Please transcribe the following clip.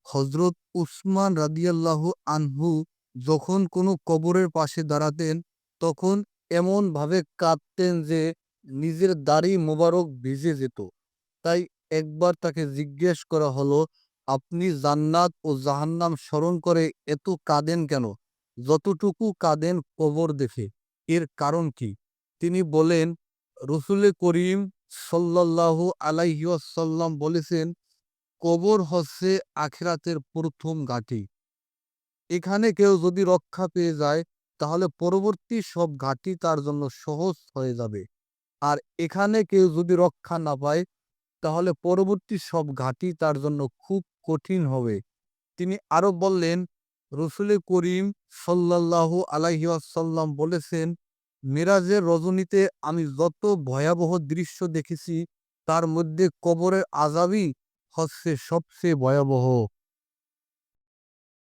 হযরত উসমান রাদিয়াল্লাহু আনহু যখন কোনো কবরের পাশে দাঁড়াতেন, তখন এমনভাবে কাঁদতেন যে নিজের দাড়ি মোবারক ভিজে যেত। তাই একবার তাকে জিজ্ঞেস করা হলো, "আপনি জান্নাত ও জাহান্নাম স্মরণ করে এত কাঁদেন কেন? যতটুকু কাঁদেন কবর দেখে, এর কারণ কি?" তিনি বলেন, "রাসূলে করিম সাল্লাল্লাহু আলাইহি ওয়াসাল্লাম বলেছেন, কবর হচ্ছে আখিরাতের ১ম ঘাঁটি। এখানে কেউ যদি রক্ষা পেয়ে যায়, তাহলে পরবর্তী সব ঘাঁটি তার জন্য সহজ হয়ে যাবে। আর এখানে কেউ যদি রক্ষা না পায়, তাহলে পরবর্তী সব ঘাঁটি তার জন্য খুব কঠিন হবে।" তিনি আরো বললেন, রাসূলে করিম সাল্লাল্লাহু আলাইহি ওয়াসাল্লাম বলেছেন, মেরাজের রজনীতে আমি যত ভয়াবহ দৃশ্য দেখেছি, তার মধ্যে কবরের আযাবই হচ্ছে সবচেয়ে ভয়াবহ।